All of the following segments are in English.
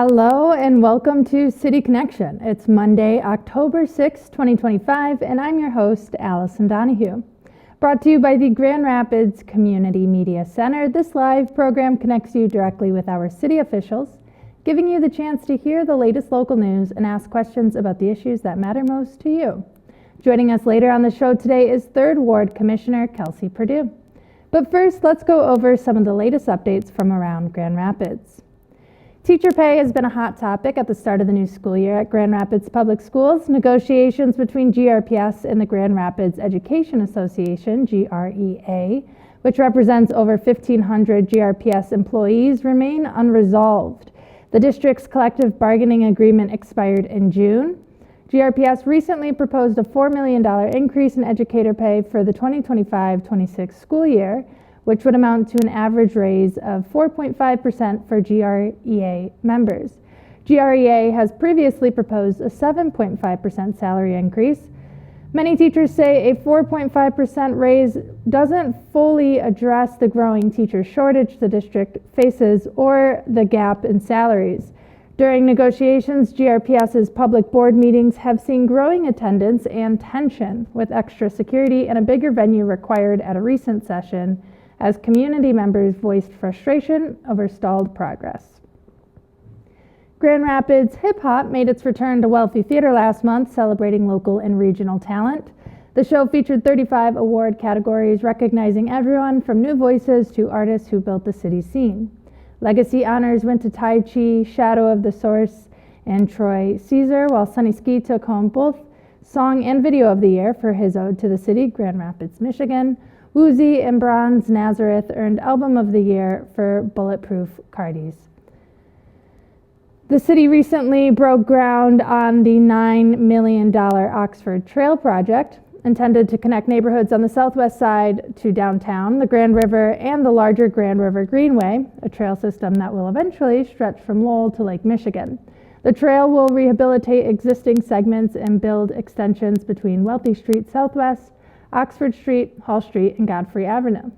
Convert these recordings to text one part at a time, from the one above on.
Hello and welcome to City Connection. It's Monday, October 6, 2025, and I'm your host, Allison Donahue. Brought to you by the Grand Rapids Community Media Center, this live program connects you directly with our city officials, giving you the chance to hear the latest local news and ask questions about the issues that matter most to you. Joining us later on the show today is 3rd Ward Commissioner Kelsey Perdue. But first, let's go over some of the latest updates from around Grand Rapids. Teacher pay has been a hot topic at the start of the new school year at Grand Rapids Public Schools. Negotiations between GRPS and the Grand Rapids Education Association, GREA, which represents over 1,500 GRPS employees, remain unresolved. The district's collective bargaining agreement expired in June. GRPS recently proposed a $4 million increase in educator pay for the 2025-26 school year, which would amount to an average raise of 4.5% for GREA members. GREA has previously proposed a 7.5% salary increase. Many teachers say a 4.5% raise doesn't fully address the growing teacher shortage the district faces or the gap in salaries. During negotiations, GRPS's public board meetings have seen growing attendance and tension, with extra security and a bigger venue required at a recent session, as community members voiced frustration over stalled progress. Grand Rapids Hip Hop made its return to Wealthy Theater last month, celebrating local and regional talent. The show featured 35 award categories, recognizing everyone from new voices to artists who built the city's scene. Legacy honors went to Tai Chi, Shadow of the Source, and Troy Caesar, while Sonny Ski took home both Song and Video of the Year for his ode to the city, Grand Rapids, Michigan. Woozy and Bronze Nazareth earned Album of the Year for Bulletproof Cardies. The city recently broke ground on the $9 million Oxford Trail project, intended to connect neighborhoods on the southwest side to downtown, the Grand River, and the larger Grand River Greenway, a trail system that will eventually stretch from Lowell to Lake Michigan. The trail will rehabilitate existing segments and build extensions between Wealthy Street Southwest, Oxford Street, Hall Street, and Godfrey Avenue.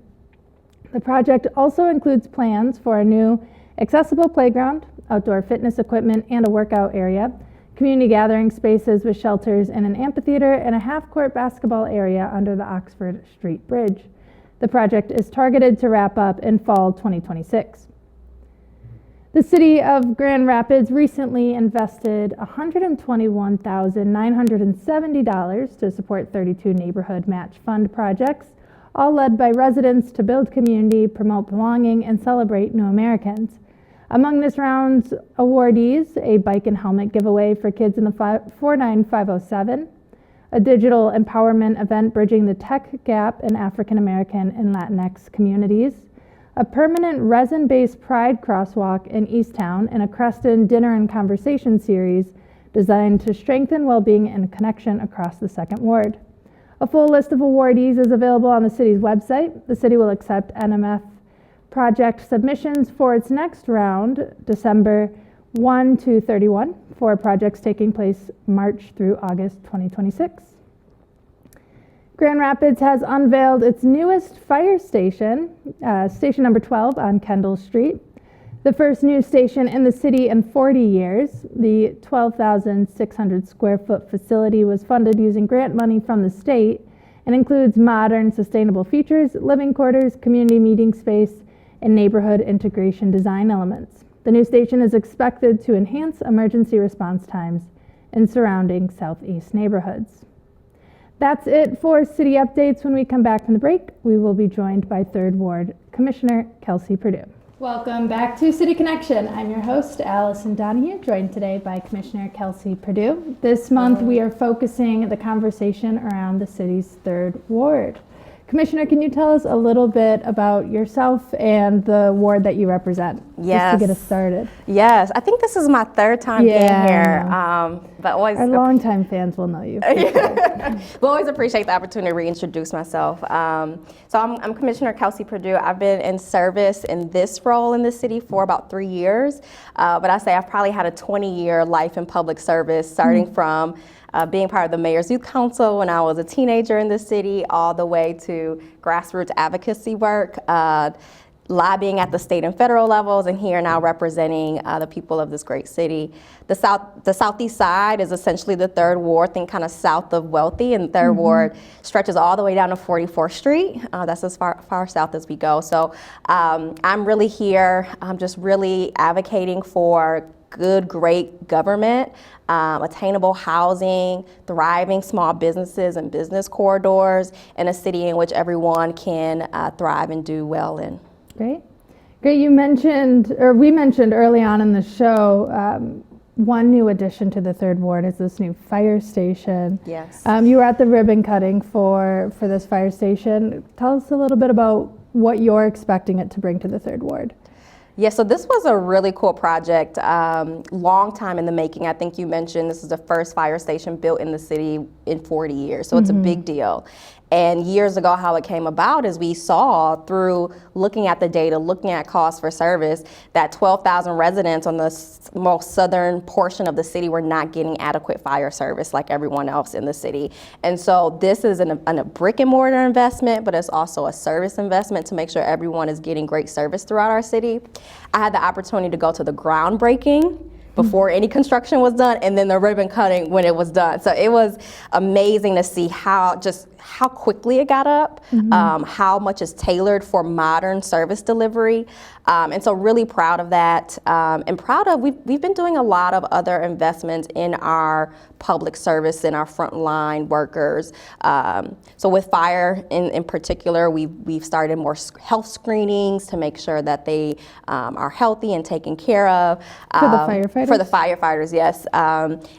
The project also includes plans for a new accessible playground, outdoor fitness equipment, and a workout area, community gathering spaces with shelters and an amphitheater, and a half-court basketball area under the Oxford Street Bridge. The project is targeted to wrap up in fall 2026. The city of Grand Rapids recently invested $121,970 to support 32 neighborhood match fund projects, all led by residents to build community, promote belonging, and celebrate new Americans. Among this round's awardees, a bike and helmet giveaway for kids in the 49507, a digital empowerment event bridging the tech gap in African American and Latinx communities, a permanent resin-based Pride crosswalk in Easttown, and a Creston Dinner and Conversation series designed to strengthen well-being and connection across the 2nd Ward. A full list of awardees is available on the city's website. The city will accept NMF project submissions for its next round, December 1 to 31, for projects taking place March through August 2026. Grand Rapids has unveiled its newest fire station, station number 12 on Kendall Street. The first new station in the city in 40 years. The 12,600 square foot facility was funded using grant money from the state and includes modern, sustainable features, living quarters, community meeting space, and neighborhood integration design elements. The new station is expected to enhance emergency response times in surrounding southeast neighborhoods. That's it for city updates. When we come back from the break, we will be joined by 3rd Ward Commissioner Kelsey Perdue. Welcome back to City Connection. I'm your host, Allison Donahue, joined today by Commissioner Kelsey Perdue. This month, we are focusing the conversation around the city's 3rd Ward. Commissioner, can you tell us a little bit about yourself and the ward that you represent? Yes. Just to get us started. Yes. I think this is my 3rd time being here. But always our longtime fans will know you. But always appreciate the opportunity to reintroduce myself. So I'm Commissioner Kelsey Perdue. I've been in service in this role in the city for about 3 years. But I say I've probably had a 20-year life in public service, starting from being part of the Mayor's Youth Council when I was a teenager in the city, all the way to grassroots advocacy work, lobbying at the state and federal levels, and here now representing the people of this great city. The southeast side is essentially the third ward, think kind of south of Wealthy, and the third ward stretches all the way down to 44th Street. That's as far south as we go. So I'm really here, I'm just really advocating for good, great government, attainable housing, thriving small businesses and business corridors, and a city in which everyone can thrive and do well in. Great. Great. You mentioned, or we mentioned early on in the show, one new addition to the third ward is this new fire station. Yes. You were at the ribbon cutting for this fire station. Tell us a little bit about what you're expecting it to bring to the third ward. Yeah, so this was a really cool project, long time in the making. I think you mentioned this is the first fire station built in the city in 40 years, so it's a big deal. And years ago, how it came about is we saw through looking at the data, looking at cost for service, that 12,000 residents on the most southern portion of the city were not getting adequate fire service like everyone else in the city. And so this is a brick and mortar investment, but it's also a service investment to make sure everyone is getting great service throughout our city. I had the opportunity to go to the groundbreaking before any construction was done, and then the ribbon cutting when it was done. So it was amazing to see how quickly it got up, how much is tailored for modern service delivery. And so really proud of that, and proud of, we've been doing a lot of other investments in our public service and our frontline workers. So with fire in particular, we've started more health screenings to make sure that they are healthy and taken care of. For the firefighters? For the firefighters, yes.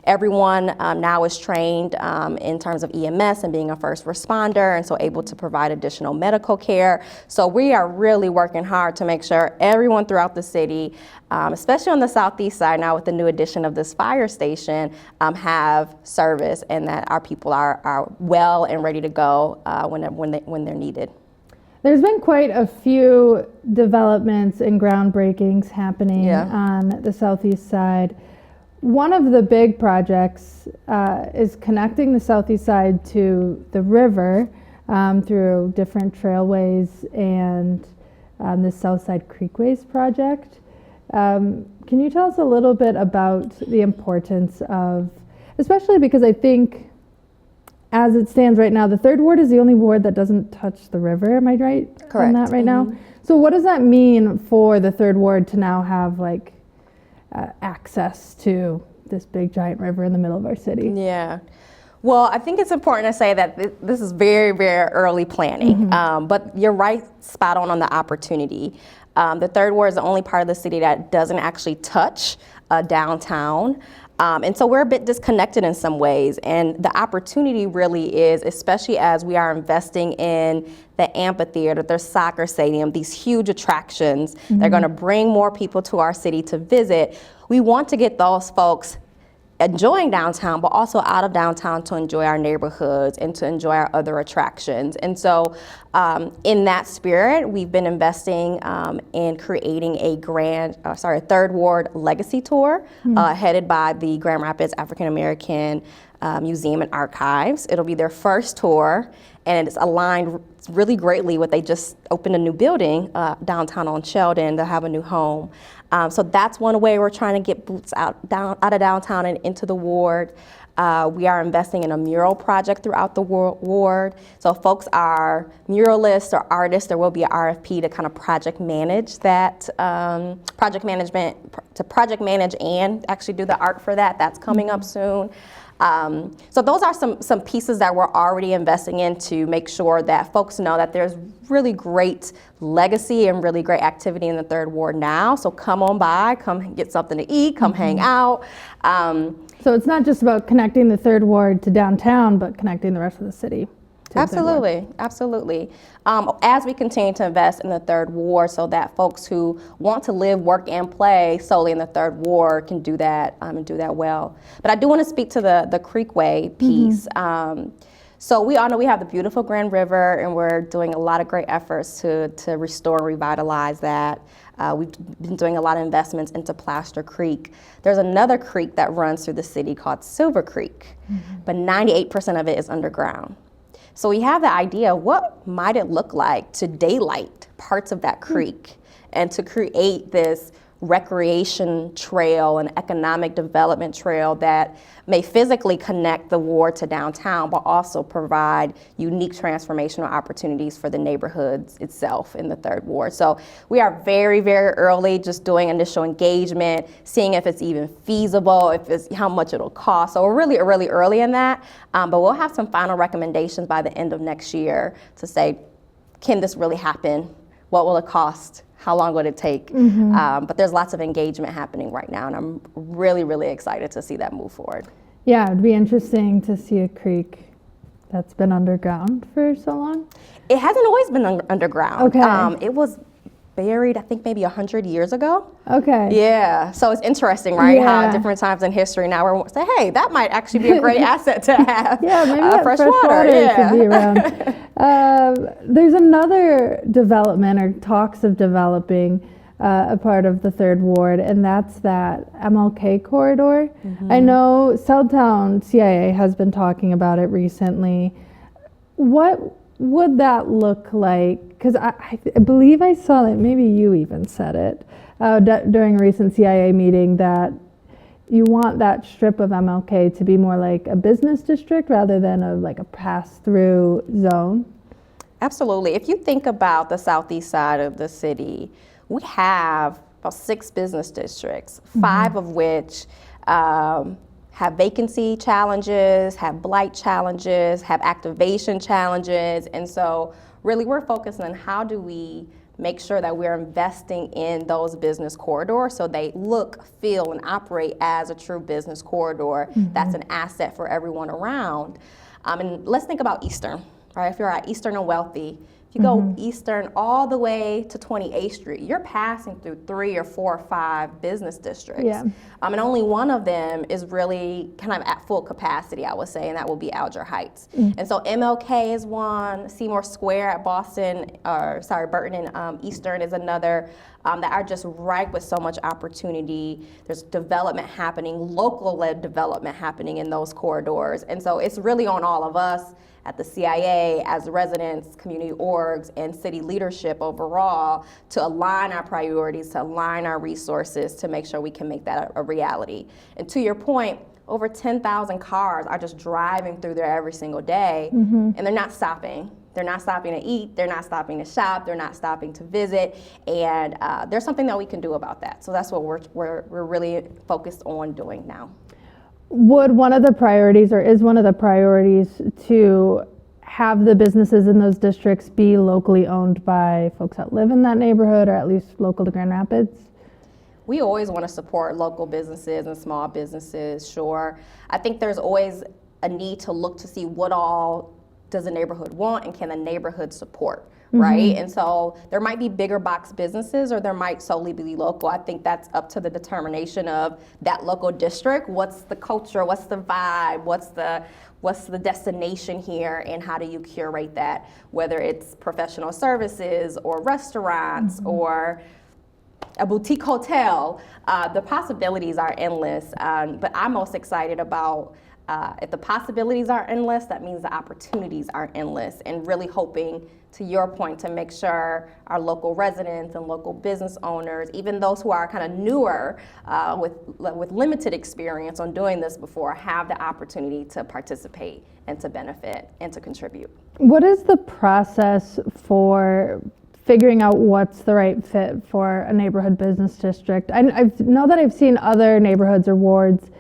Everyone now is trained in terms of EMS and being a first responder, and so able to provide additional medical care. So we are really working hard to make sure everyone throughout the city, especially on the southeast side now with the new addition of this fire station, have service, and that our people are well and ready to go when they're needed. There's been quite a few developments and groundbreakings happening on the southeast side. One of the big projects is connecting the southeast side to the river through different trailways and the Southside Creekways project. Can you tell us a little bit about the importance of, especially because I think as it stands right now, the third ward is the only ward that doesn't touch the river. Am I right? Correct. On that right now? So what does that mean for the third ward to now have like access to this big giant river in the middle of our city? Yeah. Well, I think it's important to say that this is very, very early planning, but you're right, spot on the opportunity. The third ward is the only part of the city that doesn't actually touch downtown. And so we're a bit disconnected in some ways. And the opportunity really is, especially as we are investing in the amphitheater, the soccer stadium, these huge attractions, they're going to bring more people to our city to visit. We want to get those folks enjoying downtown, but also out of downtown to enjoy our neighborhoods and to enjoy our other attractions. And so in that spirit, we've been investing in creating a third ward legacy tour headed by the Grand Rapids African American Museum and Archives. It'll be their first tour, and it's aligned really greatly with, they just opened a new building downtown on Sheldon. They'll have a new home. So that's one way we're trying to get boots out of downtown and into the ward. We are investing in a mural project throughout the ward. So if folks are muralists or artists, there will be an RFP to kind of project manage that, project manage and actually do the art for that. That's coming up soon. So those are some pieces that we're already investing in to make sure that folks know that there's really great legacy and really great activity in the third ward now. So come on by, come get something to eat, come hang out. So it's not just about connecting the third ward to downtown, but connecting the rest of the city. Absolutely, absolutely. As we continue to invest in the third ward so that folks who want to live, work, and play solely in the third ward can do that and do that well. But I do want to speak to the Creekway piece. So we all know we have the beautiful Grand River, and we're doing a lot of great efforts to restore and revitalize that. We've been doing a lot of investments into Plaster Creek. There's another creek that runs through the city called Silver Creek, but 98% of it is underground. So we have the idea, what might it look like to daylight parts of that creek and to create this recreation trail and economic development trail that may physically connect the ward to downtown, but also provide unique transformational opportunities for the neighborhoods itself in the third ward. So we are very, very early, just doing initial engagement, seeing if it's even feasible, if it's how much it'll cost. So we're really, really early in that, but we'll have some final recommendations by the end of next year to say, can this really happen? What will it cost? How long would it take? But there's lots of engagement happening right now, and I'm really, really excited to see that move forward. Yeah, it'd be interesting to see a creek that's been underground for so long. It hasn't always been underground. Okay. It was buried, I think, maybe 100 years ago. Okay. Yeah, so it's interesting, right? Yeah. How at different times in history now we're saying, hey, that might actually be a great asset to have. Yeah, maybe that fresh water yeah. should be around. There's another development or talks of developing a part of the third ward, and that's that MLK corridor. I know Southtown CIA has been talking about it recently. What would that look like? Because I believe I saw that, maybe you even said it during a recent CIA meeting, that you want that strip of MLK to be more like a business district rather than a pass-through zone. Absolutely. If you think about the southeast side of the city, we have about 6 business districts, 5 of which have vacancy challenges, have blight challenges, have activation challenges. And so really we're focused on how do we make sure that we're investing in those business corridors so they look, feel, and operate as a true business corridor that's an asset for everyone around. And let's think about Eastern, right? If you're at Eastern and Wealthy, if you go Eastern all the way to 28th Street, you're passing through 3 or 4 or 5 business districts. Yeah. And only one of them is really kind of at full capacity, I would say, and that will be Alger Heights. And so MLK is one, Seymour Square at Burton and Eastern is another, that are just ripe with so much opportunity. There's development happening, local-led development happening in those corridors. And so it's really on all of us at the CIA, as residents, community orgs, and city leadership overall to align our priorities, to align our resources to make sure we can make that a reality. And to your point, over 10,000 cars are just driving through there every single day, and they're not stopping. They're not stopping to eat, they're not stopping to shop, they're not stopping to visit, and there's something that we can do about that. So that's what we're really focused on doing now. Would one of the priorities, or is one of the priorities, to have the businesses in those districts be locally owned by folks that live in that neighborhood, or at least local to Grand Rapids? We always want to support local businesses and small businesses, sure. I think there's always a need to look to see what all does a neighborhood want and can the neighborhood support, right? And so there might be bigger box businesses or there might solely be local. I think that's up to the determination of that local district. What's the culture, what's the vibe, what's the destination here, and how do you curate that, whether it's professional services or restaurants or a boutique hotel. The possibilities are endless, but I'm most excited about if the possibilities are endless, that means the opportunities are endless, and really hoping, to your point, to make sure our local residents and local business owners, even those who are kind of newer with limited experience on doing this before, have the opportunity to participate and to benefit and to contribute. What is the process for figuring out what's the right fit for a neighborhood business district? I know that I've seen other neighborhoods or wards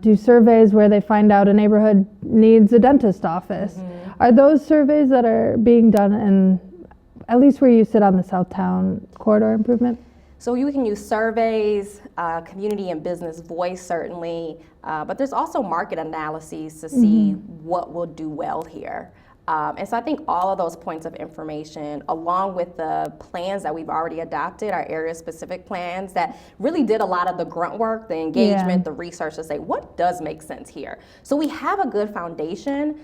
do surveys where they find out a neighborhood needs a dentist office. Are those surveys that are being done in, at least where you sit on the Southtown corridor improvement? So you can use surveys, community and business voice certainly, but there's also market analyses to see what will do well here. And so I think all of those points of information, along with the plans that we've already adopted, our area-specific plans that really did a lot of the grunt work, the engagement, the research to say, what does make sense here? So we have a good foundation.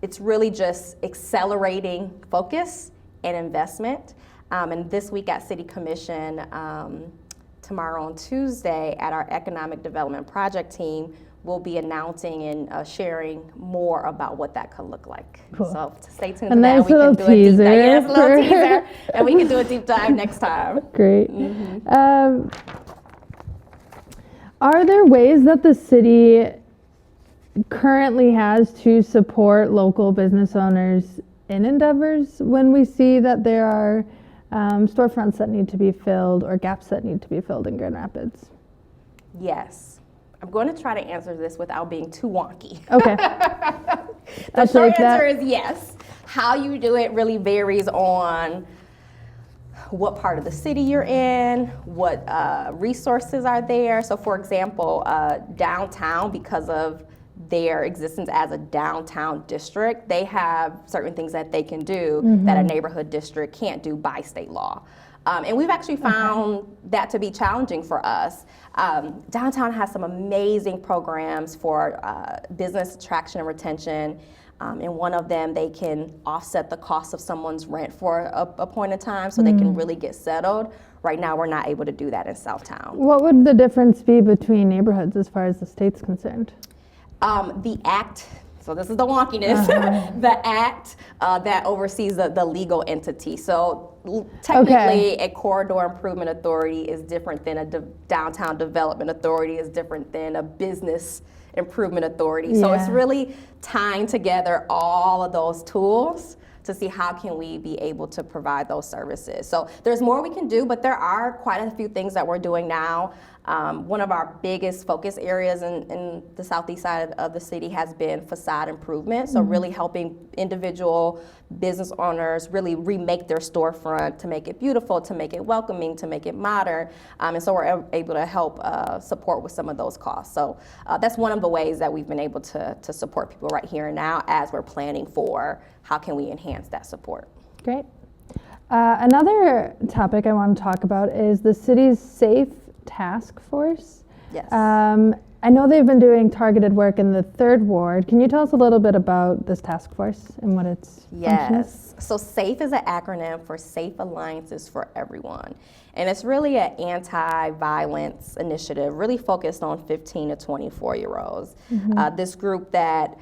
It's really just accelerating focus and investment. And this week at City Commission, tomorrow on Tuesday at our Economic Development Project team, we'll be announcing and sharing more about what that could look like. Cool. So stay tuned A to that. nice little We can do a deep teaser. dive. Yes, a little teaser. And we can do a deep dive next time. Great. Are there ways that the city currently has to support local business owners in endeavors when we see that there are storefronts that need to be filled or gaps that need to be filled in Grand Rapids? Yes. I'm going to try to answer this without being too wonky. Okay. The short answer is yes. How you do it really varies on what part of the city you're in, what resources are there. So for example, downtown, because of their existence as a downtown district, they have certain things that they can do that a neighborhood district can't do by state law. And we've actually found that to be challenging for us. Downtown has some amazing programs for business attraction and retention. In one of them, they can offset the cost of someone's rent for a point in time so they can really get settled. Right now, we're not able to do that in Southtown. What would the difference be between neighborhoods as far as the state's concerned? The act, so this is the wonkiness, the act that oversees the legal entity. So technically, a corridor improvement authority is different than a downtown development authority, is different than a business improvement authority. So it's really tying together all of those tools to see how can we be able to provide those services. So there's more we can do, but there are quite a few things that we're doing now. One of our biggest focus areas in the southeast side of the city has been facade improvement. So really helping individual business owners really remake their storefront to make it beautiful, to make it welcoming, to make it modern. And so we're able to help support with some of those costs. So that's one of the ways that we've been able to support people right here and now as we're planning for how can we enhance that support. Great. Another topic I want to talk about is the city's SAFE task force. Yes. I know they've been doing targeted work in the 3rd Ward. Can you tell us a little bit about this task force and what its function is? So SAFE is an acronym for Safe Alliances for Everyone. And it's really an anti-violence initiative, really focused on 15 to 24-year-olds. This group that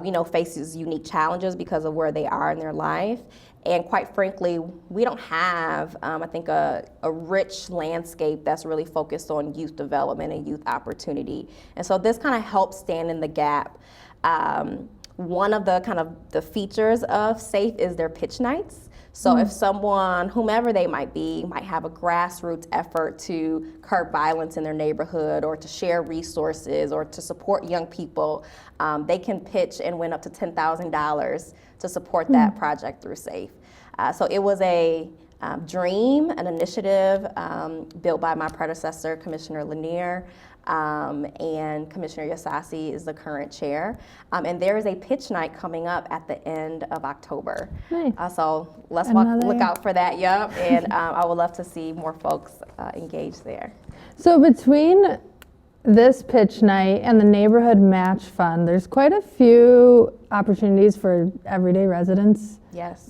we know faces unique challenges because of where they are in their life. And quite frankly, we don't have, I think, a rich landscape that's really focused on youth development and youth opportunity. And so this kind of helps stand in the gap. One of the features of SAFE is their pitch nights. So if someone, whomever they might be, might have a grassroots effort to curb violence in their neighborhood or to share resources or to support young people, they can pitch and win up to $10,000 to support that project through SAFE. So it was a dream, an initiative built by my predecessor, Commissioner Lanier, and Commissioner Yasasi is the current chair. And there is a pitch night coming up at the end of October. Nice. So let's look out for that, and I would love to see more folks engaged there. So between this pitch night and the neighborhood match fund, there's quite a few opportunities for everyday residents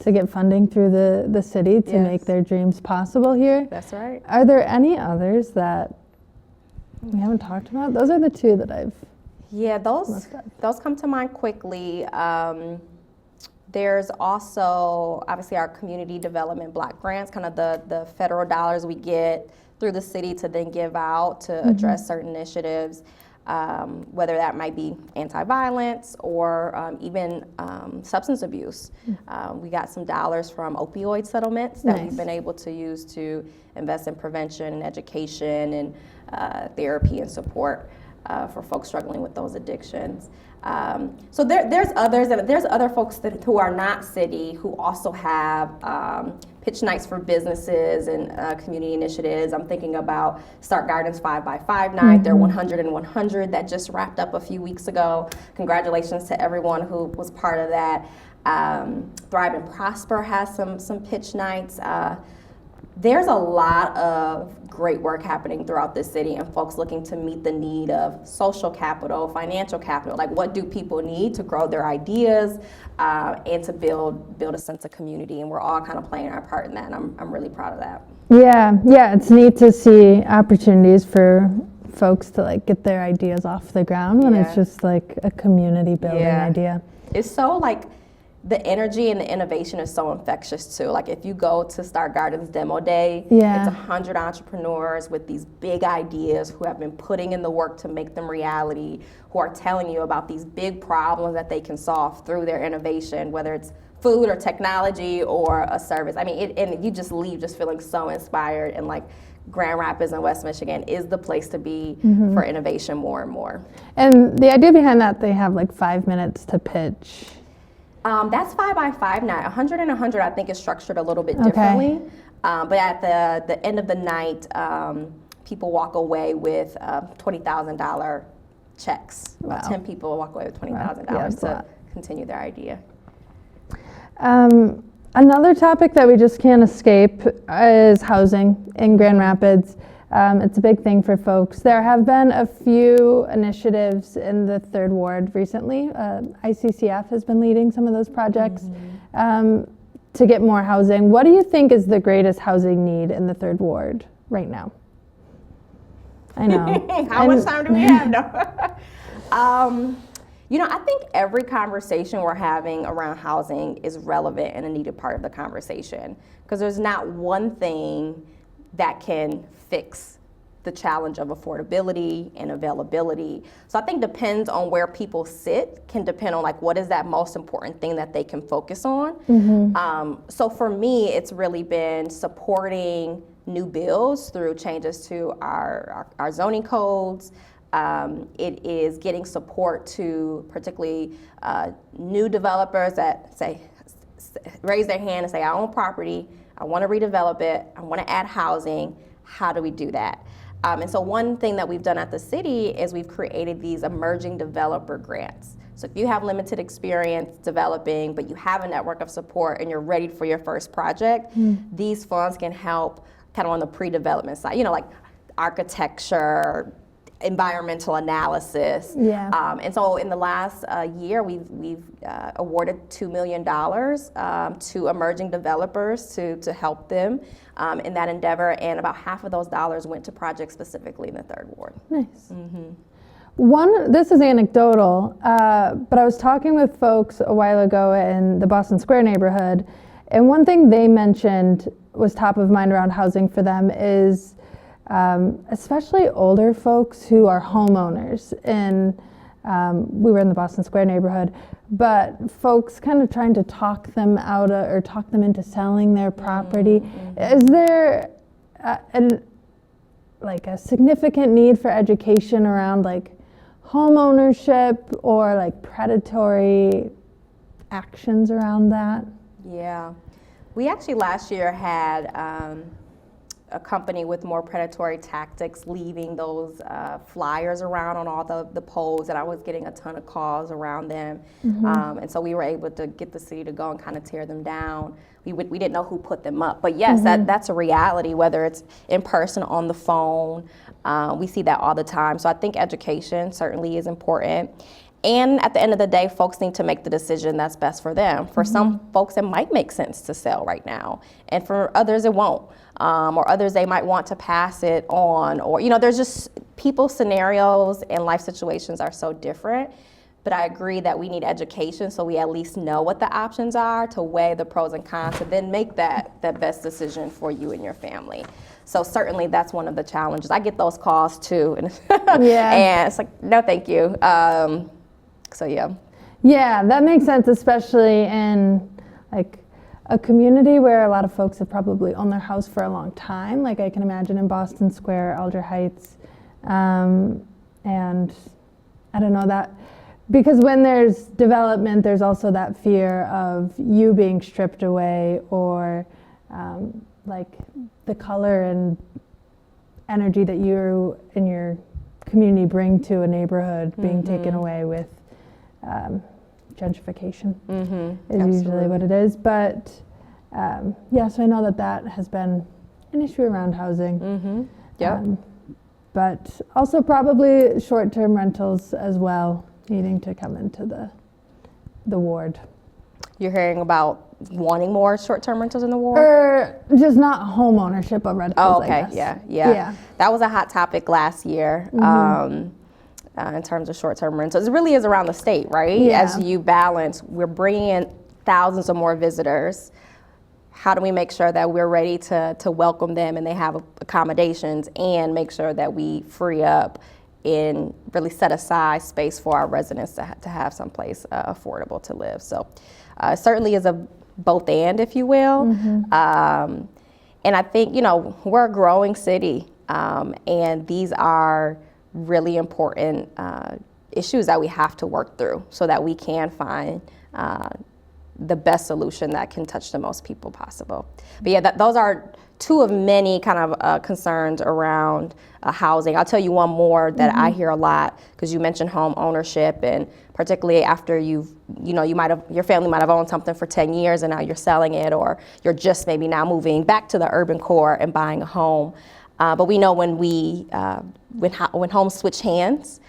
to get funding through the city to make their dreams possible here. That's right. Are there any others that we haven't talked about? Those are the two that I've those come to mind quickly. There's also obviously our community development block grants, kind of the federal dollars we get through the city to then give out to address certain initiatives, whether that might be anti-violence or even substance abuse. We got some dollars from opioid settlements that we've been able to use to invest in prevention and education and therapy and support for folks struggling with those addictions. So there's others, and there's other folks who are not city who also have pitch nights for businesses and community initiatives. I'm thinking about Start Gardens 5x5 night, their 100 and 100 that just wrapped up a few weeks ago. Congratulations to everyone who was part of that. Thrive and Prosper has some pitch nights. There's a lot of great work happening throughout the city and folks looking to meet the need of social capital, financial capital, like what do people need to grow their ideas and to build a sense of community, and we're all kind of playing our part in that, and I'm really proud of that. Yeah, it's neat to see opportunities for folks to like get their ideas off the ground when it's just like a community building idea. It's so like the energy and the innovation is so infectious too. Like if you go to Star Garden's demo day, it's 100 entrepreneurs with these big ideas who have been putting in the work to make them reality, who are telling you about these big problems that they can solve through their innovation, whether it's food or technology or a service. I mean, and you just leave just feeling so inspired, and like Grand Rapids and West Michigan is the place to be for innovation more and more. And the idea behind that, they have like 5 minutes to pitch. That's 5 by 5 night. 100 and 100 I think is structured a little bit differently. But at the end of the night, people walk away with $20,000 checks. Wow. About 10 people walk away with $20,000 to continue their idea. Another topic that we just can't escape is housing in Grand Rapids. It's a big thing for folks. There have been a few initiatives in the Third Ward recently. ICCF has been leading some of those projects to get more housing. What do you think is the greatest housing need in the Third Ward right now? I know. How much time do we have? No. You know, I think every conversation we're having around housing is relevant and a needed part of the conversation, because there's not one thing that can fix the challenge of affordability and availability. So I think depends on where people sit, can depend on like what is that most important thing that they can focus on. So for me, it's really been supporting new builds through changes to our zoning codes. It is getting support to particularly new developers that say, raise their hand and say, I own property, I want to redevelop it, I want to add housing. How do we do that? And so one thing that we've done at the city is we've created these emerging developer grants. So if you have limited experience developing, but you have a network of support and you're ready for your first project, these funds can help kind of on the pre-development side, you know, like architecture, environmental analysis. And so in the last year, we've awarded $2 million to emerging developers to help them in that endeavor, and about half of those dollars went to projects specifically in the Third Ward. Nice. This is anecdotal, but I was talking with folks a while ago in the Boston Square neighborhood, and one thing they mentioned was top of mind around housing for them is especially older folks who are homeowners. And we were in the Boston Square neighborhood, but folks kind of trying to talk them out or talk them into selling their property. Is there a significant need for education around like home ownership or like predatory actions around that? Yeah, we actually last year had a company with more predatory tactics leaving those flyers around on all the poles, and I was getting a ton of calls around them. And so we were able to get the city to go and kind of tear them down. We didn't know who put them up, but yes, that's a reality, whether it's in person, on the phone. We see that all the time. So I think education certainly is important. And at the end of the day, folks need to make the decision that's best for them. For some folks, it might make sense to sell right now, and for others, it won't. Or others, they might want to pass it on, or, you know, there's just people's scenarios and life situations are so different. But I agree that we need education so we at least know what the options are to weigh the pros and cons to then make that best decision for you and your family. So certainly that's one of the challenges. I get those calls too. And it's like, no, thank you. Yeah, that makes sense, especially in like a community where a lot of folks have probably owned their house for a long time. Like I can imagine in Boston Square, Alder Heights, and I don't know that, because when there's development, there's also that fear of you being stripped away, or like the color and energy that you and your community bring to a neighborhood being taken away with gentrification is usually what it is. But so I know that has been an issue around housing. But also probably short-term rentals as well needing to come into the ward. You're hearing about wanting more short-term rentals in the ward? Or just not home ownership of rentals, Oh, okay. I guess. Yeah. That was a hot topic last year. In terms of short-term rentals. It really is around the state, right? Yeah. As you balance, we're bringing in thousands of more visitors. How do we make sure that we're ready to welcome them and they have accommodations, and make sure that we free up and really set aside space for our residents to have someplace affordable to live. So it certainly is a both and, if you will. And I think, we're a growing city, and these are really important issues that we have to work through so that we can find the best solution that can touch the most people possible. But yeah, those are two of many kind of concerns around housing. I'll tell you one more that I hear a lot, because you mentioned home ownership, and particularly after your family might have owned something for 10 years and now you're selling it, or you're just maybe now moving back to the urban core and buying a home. But we know when homes switch hands,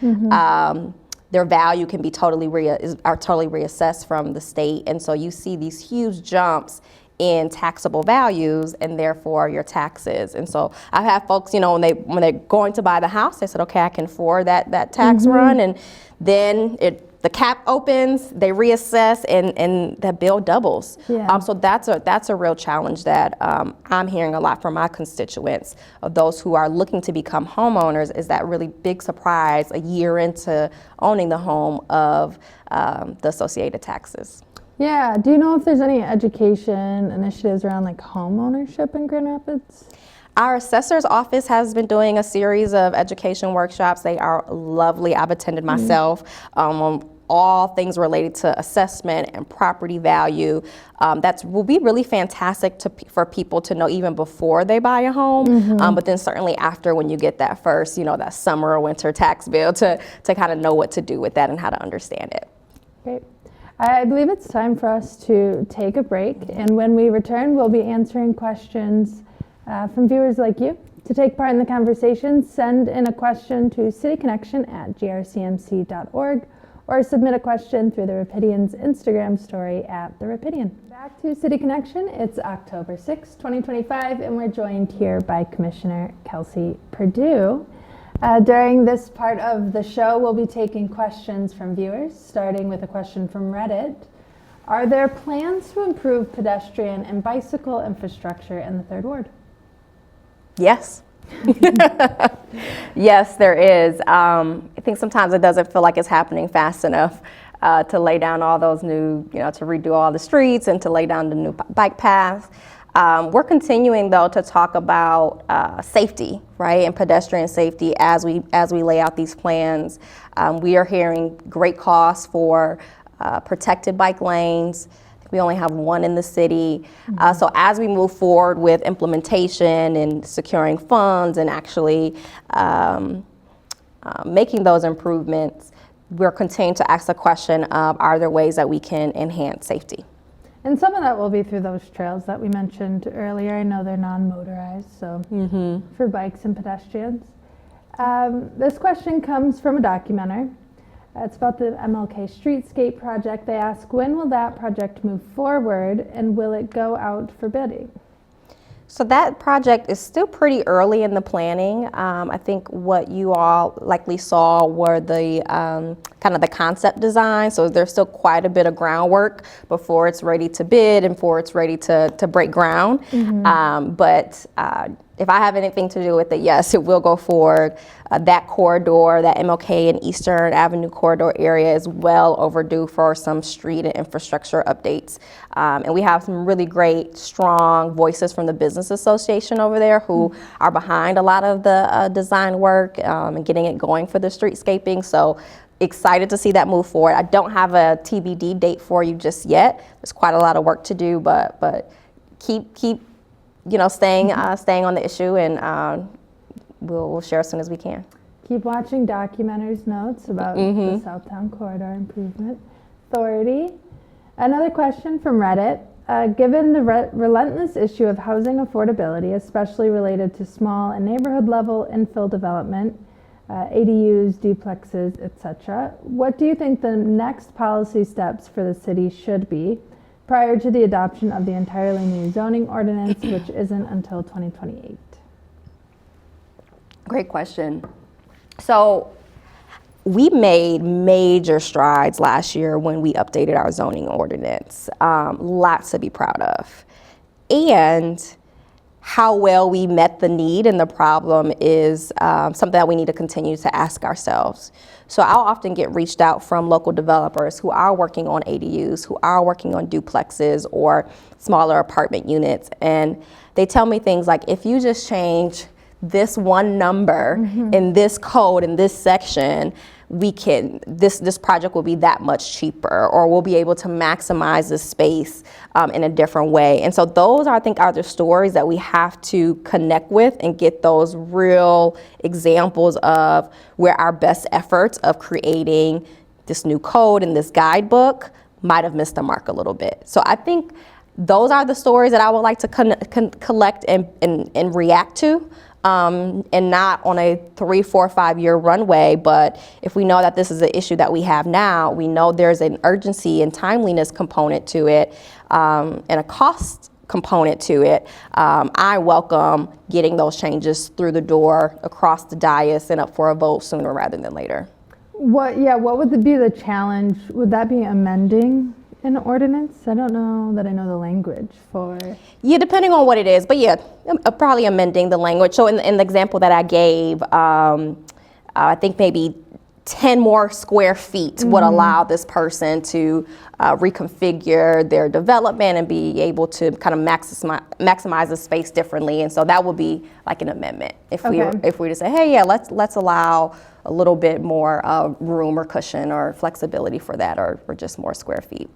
their value can be totally reassessed from the state, and so you see these huge jumps in taxable values and therefore your taxes. And so I've had folks, when they're going to buy the house, they said, okay, I can afford that tax run, and then the cap opens, they reassess, and that bill doubles. Yeah. So that's a real challenge that I'm hearing a lot from my constituents, of those who are looking to become homeowners, is that really big surprise a year into owning the home of the associated taxes. Yeah. Do you know if there's any education initiatives around like home ownership in Grand Rapids? Our assessor's office has been doing a series of education workshops. They are lovely. I've attended myself on all things related to assessment and property value. That will be really fantastic for people to know even before they buy a home, but then certainly after, when you get that first, that summer or winter tax bill, to kind of know what to do with that and how to understand it. Great. I believe it's time for us to take a break, and when we return, we'll be answering questions from viewers like you. To take part in the conversation, send in a question to cityconnection@grcmc.org, or submit a question through the Rapidian's Instagram story @The Rapidian. Back to City Connection. It's October 6, 2025, and we're joined here by Commissioner Kelsey Perdue. During this part of the show, we'll be taking questions from viewers, starting with a question from Reddit. Are there plans to improve pedestrian and bicycle infrastructure in the Third Ward? Yes. Yes, there is. I think sometimes it doesn't feel like it's happening fast enough to lay down all those new, to redo all the streets and to lay down the new bike paths. We're continuing, though, to talk about safety, right, and pedestrian safety as we lay out these plans. We are hearing great costs for protected bike lanes. We only have one in the city. So as we move forward with implementation and securing funds and actually making those improvements, we're continuing to ask the question of, are there ways that we can enhance safety? And some of that will be through those trails that we mentioned earlier. I know they're non-motorized, so for bikes and pedestrians. This question comes from a documenter. It's about the MLK Streetscape project. They ask, when will that project move forward, and will it go out for bidding? So that project is still pretty early in the planning. I think what you all likely saw were the kind of the concept design. So there's still quite a bit of groundwork before it's ready to bid and before it's ready to break ground. But if I have anything to do with it, yes, it will go forward. That corridor, that MLK and Eastern Avenue corridor area, is well overdue for some street and infrastructure updates. And we have some really great, strong voices from the Business Association over there who are behind a lot of the design work and getting it going for the streetscaping. So excited to see that move forward. I don't have a TBD date for you just yet. There's quite a lot of work to do, but keep staying on the issue, and we'll share as soon as we can. Keep watching Documenter's notes about the Southtown Corridor Improvement Authority. Another question from Reddit. Given the relentless issue of housing affordability, especially related to small and neighborhood level infill development, ADUs, duplexes, etc., what do you think the next policy steps for the city should be prior to the adoption of the entirely new zoning ordinance, which isn't until 2028? Great question. So we made major strides last year when we updated our zoning ordinance. Lots to be proud of. And how well we met the need and the problem is something that we need to continue to ask ourselves. So I'll often get reached out from local developers who are working on ADUs, who are working on duplexes or smaller apartment units. And they tell me things like, if you just change this one number in this code, in this section, this project will be that much cheaper, or we'll be able to maximize the space in a different way. And so those are, I think, are the stories that we have to connect with and get those real examples of where our best efforts of creating this new code and this guidebook might have missed the mark a little bit. So I think those are the stories that I would like to collect and react to. And not on a 3, 4, 5-year runway, but if we know that this is an issue that we have now, we know there's an urgency and timeliness component to it, and a cost component to it. I welcome getting those changes through the door across the dais and up for a vote sooner rather than later. What would be the challenge? Would that be amending an ordinance? I don't know that I know the language for. Yeah, depending on what it is, but yeah, probably amending the language. So in the example that I gave, I think maybe 10 more square feet would allow this person to reconfigure their development and be able to kind of maximize the space differently. And so that would be like an amendment if we were to say, hey, yeah, let's allow a little bit more room or cushion or flexibility for that, or just more square feet.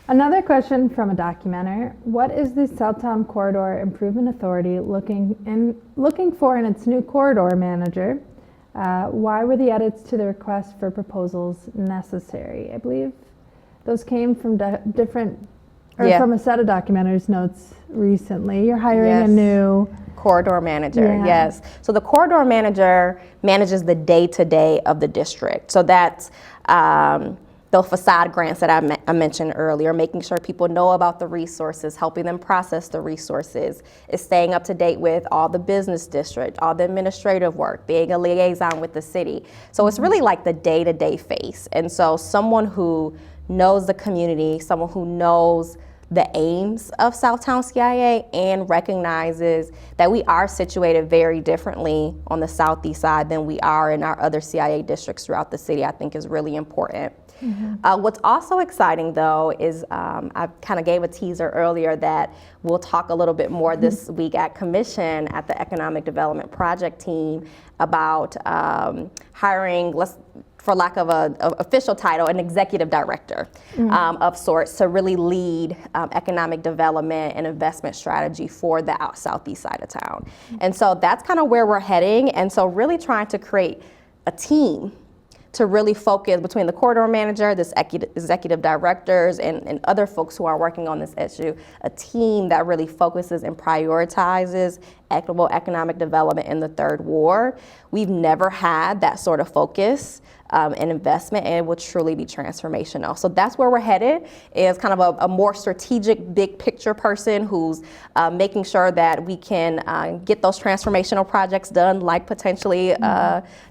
Another question from a documenter: what is the Southtown Corridor Improvement Authority looking for in its new corridor manager? Why were the edits to the request for proposals necessary? I believe those came from from a set of documenters' notes recently. You're hiring a new corridor manager, yes. So the corridor manager manages the day-to-day of the district. So that's the facade grants that I mentioned earlier, making sure people know about the resources, helping them process the resources, is staying up to date with all the business district, all the administrative work, being a liaison with the city. So it's really like the day-to-day face. And so someone who knows the community, someone who knows the aims of Southtown CIA and recognizes that we are situated very differently on the southeast side than we are in our other CIA districts throughout the city, I think is really important. What's also exciting, though, is I kind of gave a teaser earlier that we'll talk a little bit more this week at Commission at the Economic Development Project team about hiring, for lack of an official title, an executive director of sorts to really lead economic development and investment strategy for the southeast side of town. And so that's kind of where we're heading. And so really trying to create a team to really focus between the corridor manager, this executive directors, and other folks who are working on this issue, a team that really focuses and prioritizes equitable economic development in the Third Ward. We've never had that sort of focus and investment, and it will truly be transformational. So that's where we're headed, is kind of a more strategic, big picture person who's making sure that we can get those transformational projects done, like potentially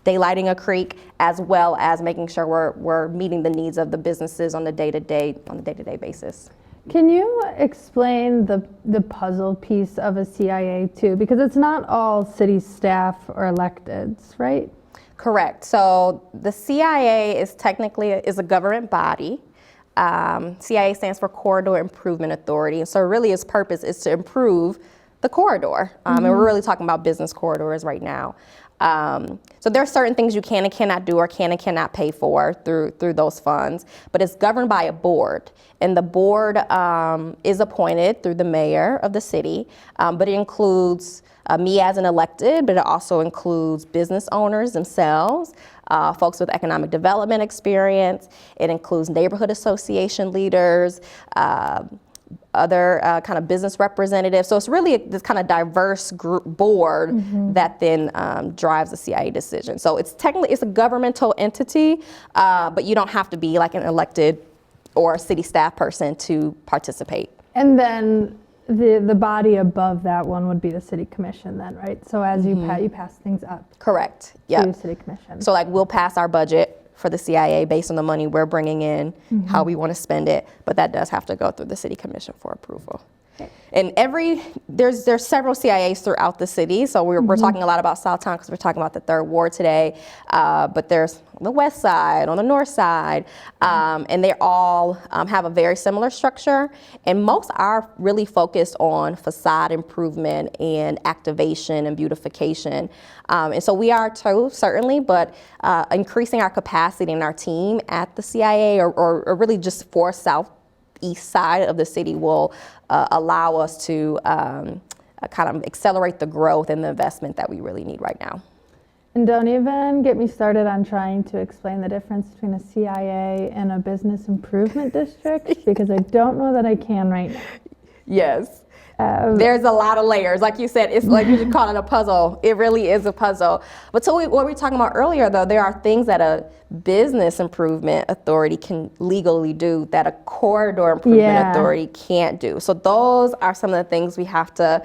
daylighting a creek, as well as making sure we're meeting the needs of the businesses on the day-to-day basis. Can you explain the puzzle piece of a CIA too? Because it's not all city staff or electeds, right? Correct. So the CIA is technically a government body. CIA stands for Corridor Improvement Authority. And so really its purpose is to improve the corridor. And we're really talking about business corridors right now. So there are certain things you can and cannot do or can and cannot pay for through those funds, but it's governed by a board. And the board is appointed through the mayor of the city, but it includes me as an elected, but it also includes business owners themselves, folks with economic development experience. It includes neighborhood association leaders, other kind of business representatives. So it's really this kind of diverse group board that then drives the CIA decision. So it's a governmental entity, but you don't have to be like an elected or a city staff person to participate. And then the body above that one would be the city commission then, right? So as you pass things up. Correct. To Yeah. city commission. So like we'll pass our budget for the CIA based on the money we're bringing in, how we want to spend it, but that does have to go through the city commission for approval. Okay. And there's several CIAs throughout the city. So we're talking a lot about Southtown because we're talking about the 3rd Ward today. But there's on the west side, on the north side, and they all have a very similar structure. And most are really focused on facade improvement and activation and beautification. And so we are too, certainly, but increasing our capacity and our team at the CIA or really just for Southeast side of the city will allow us to kind of accelerate the growth and the investment that we really need right now. And don't even get me started on trying to explain the difference between a CIA and a business improvement district, because I don't know that I can right now. Yes. There's a lot of layers. Like you said, it's like you just call it a puzzle. It really is a puzzle. But so what we were talking about earlier, though, there are things that a business improvement authority can legally do that a corridor improvement authority can't do. So those are some of the things we have to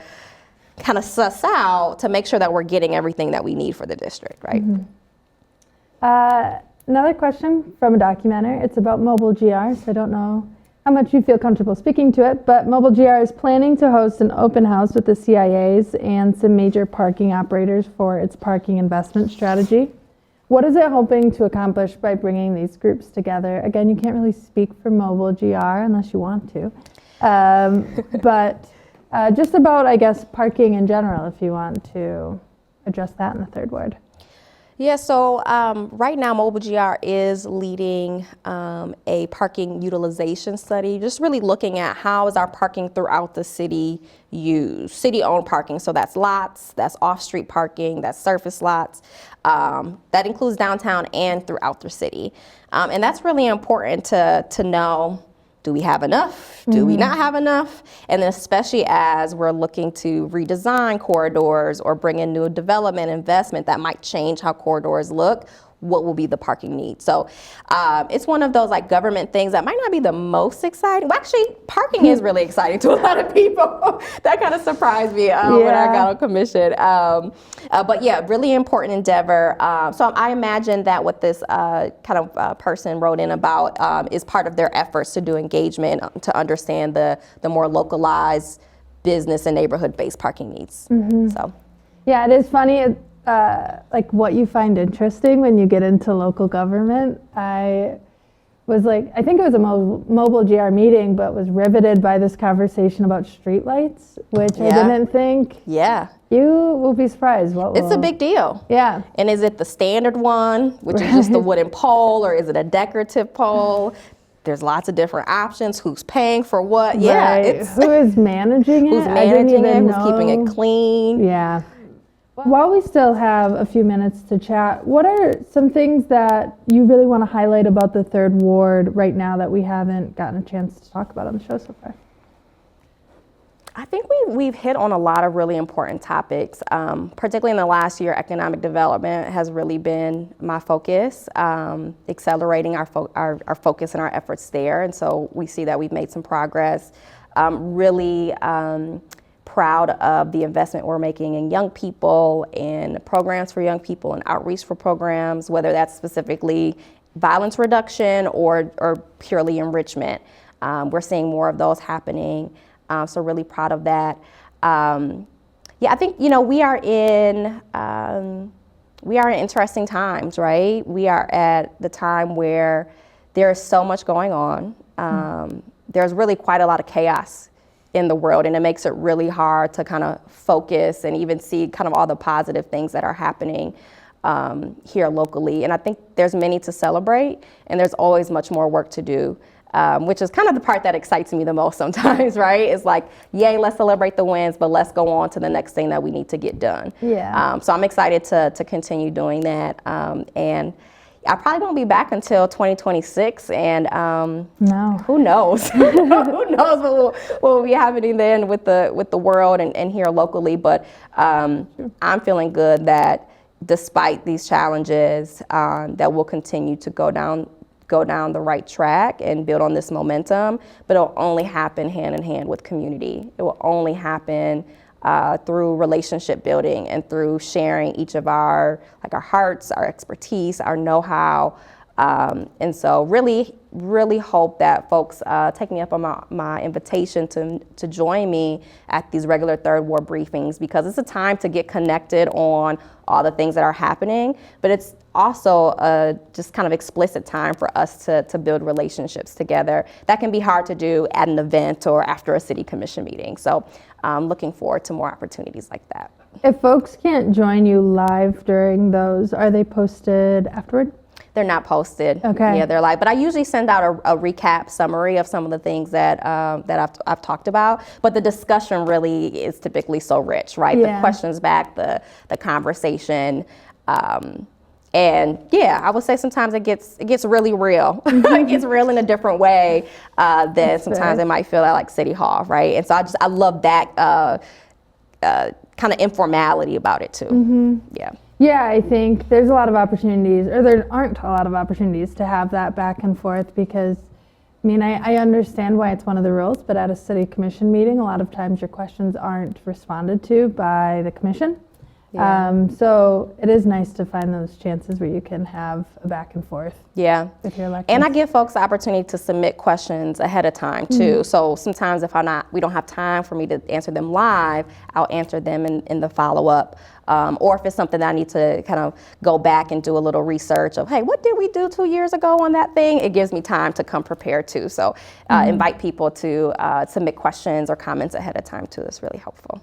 kind of suss out to make sure that we're getting everything that we need for the district, right? Another question from a documenter. It's about Mobile GR, so I don't know how much you feel comfortable speaking to it, but Mobile GR is planning to host an open house with the CIAs and some major parking operators for its parking investment strategy. What is it hoping to accomplish by bringing these groups together? Again, you can't really speak for Mobile GR unless you want to, but just about, I guess, parking in general, if you want to address that in the 3rd Ward. Yeah, so right now Mobile GR is leading a parking utilization study, just really looking at how is our parking throughout the city used, city-owned parking. So that's lots, that's off-street parking, that's surface lots. That includes downtown and throughout the city. And that's really important to know, do we have enough? Do we not have enough? And then especially as we're looking to redesign corridors or bring in new development investment that might change how corridors look, what will be the parking needs? So it's one of those like government things that might not be the most exciting. Well, actually, parking is really exciting to a lot of people. That kind of surprised me when I got on commission. But yeah, really important endeavor. So I imagine that what this kind of person wrote in about is part of their efforts to do engagement to understand the more localized business and neighborhood-based parking needs. So yeah, it is funny. Like what you find interesting when you get into local government. I was like, I think it was a Mobile GR meeting, but was riveted by this conversation about streetlights, which I didn't think. Yeah. You will be surprised. It's a big deal. Yeah. And is it the standard one, which is just the wooden pole, or is it a decorative pole? There's lots of different options. Who's paying for what? Yeah. Right. Who is managing it? Who's managing it? Who's know. keeping it clean? Yeah. While we still have a few minutes to chat, what are some things that you really want to highlight about the 3rd Ward right now that we haven't gotten a chance to talk about on the show so far? I think we've hit on a lot of really important topics, particularly in the last year. Economic development has really been my focus, accelerating our focus and our efforts there. And so we see that we've made some progress. Really proud of the investment we're making in young people and programs for young people and outreach for programs, whether that's specifically violence reduction or purely enrichment. We're seeing more of those happening. So really proud of that. Yeah, I think, we are in interesting times, right? We are at the time where there is so much going on. There's really quite a lot of chaos in the world, and it makes it really hard to kind of focus and even see kind of all the positive things that are happening here locally. And I think there's many to celebrate, and there's always much more work to do. Which is kind of the part that excites me the most sometimes, right? It's like, yay, let's celebrate the wins, but let's go on to the next thing that we need to get done. Yeah. So I'm excited to continue doing that. And I probably won't be back until 2026, and no. Who knows? Who knows what will be happening then with the world and here locally. But I'm feeling good that despite these challenges, that we'll continue to go down go down the right track and build on this momentum, but it'll only happen hand in hand with community. It will only happen through relationship building and through sharing each of our hearts, our expertise, our know-how. And so really hope that folks take me up on my invitation to join me at these regular Third Ward briefings, because it's a time to get connected on all the things that are happening, but it's also a just kind of explicit time for us to build relationships together. That can be hard to do at an event or after a city commission meeting. So I'm looking forward to more opportunities like that. If folks can't join you live during those, are they posted afterward? They're not posted. Okay. Yeah, they're live. But I usually send out a recap summary of some of the things that I've talked about. But the discussion really is typically so rich, right? Yeah. The questions back, the conversation. And yeah, I would say sometimes it gets really real. It gets real in a different way than sometimes it might feel like City Hall, right? And so I love that kind of informality about it too. Mm-hmm. Yeah. Yeah, I think there's a lot of opportunities, or there aren't a lot of opportunities to have that back and forth, because, I mean, I understand why it's one of the rules, but at a city commission meeting, a lot of times your questions aren't responded to by the commission. Yeah. So it is nice to find those chances where you can have a back and forth. Yeah. With your electeds. And I give folks the opportunity to submit questions ahead of time too. So sometimes if we don't have time for me to answer them live, I'll answer them in the follow-up. Or if it's something that I need to kind of go back and do a little research of, hey, what did we do 2 years ago on that thing? It gives me time to come prepared too. So invite people to submit questions or comments ahead of time too. It's really helpful.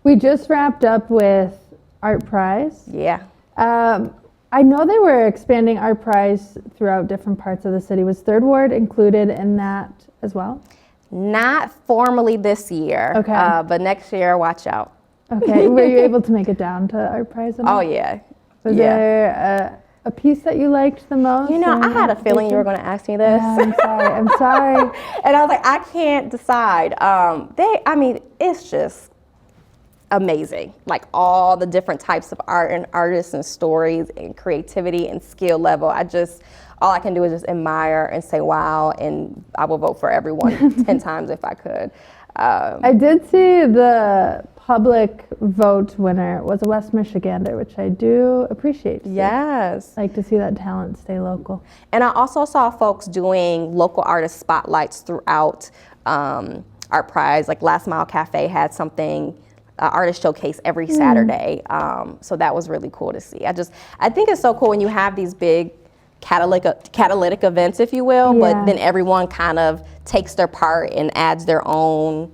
We just wrapped up with Art Prize. Yeah. I know they were expanding Art Prize throughout different parts of the city. Was Third Ward included in that as well? Not formally this year. Okay. But next year, watch out. Okay. Were you able to make it down to Art Prize? Oh, yeah. Was there a piece that you liked the most? You know, I had a feeling you were going to ask me this. I'm sorry. And I was like, I can't decide. It's just amazing. Like all the different types of art and artists and stories and creativity and skill level. All I can do is just admire and say, wow, and I will vote for everyone 10 times if I could. I did see the public vote winner was a West Michigander, which I do appreciate. Yes. Like to see that talent stay local. And I also saw folks doing local artist spotlights throughout Art Prize. Like Last Mile Cafe had something, artist showcase every Saturday. So that was really cool to see. I think it's so cool when you have these big catalytic events, if you will, but then everyone kind of takes their part and adds their own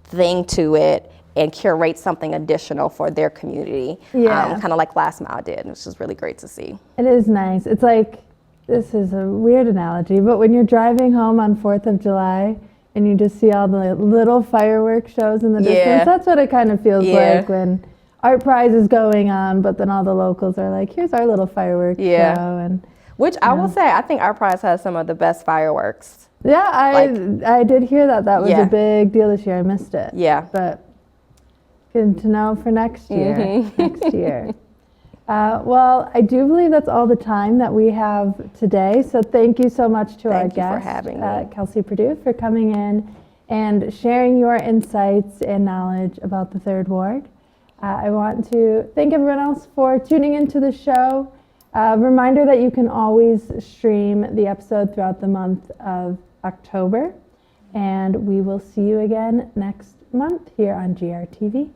thing to it and curate something additional for their community, kind of like Last Mile did, which is really great to see. It is nice. It's like, this is a weird analogy, but when you're driving home on 4th of July and you just see all the little fireworks shows in the distance, that's what it kind of feels like when Art Prize is going on, but then all the locals are like, here's our little fireworks show. And which I will say, I think Art Prize has some of the best fireworks. Yeah, I did hear that. That was a big deal this year. I missed it. Yeah. But good to know for next year. Next year. Well, I do believe that's all the time that we have today. So thank you so much to our guest, Kelsey Perdue, for coming in and sharing your insights and knowledge about the Third Ward. I want to thank everyone else for tuning into the show. Reminder that you can always stream the episode throughout the month of October. And we will see you again next month here on GRTV.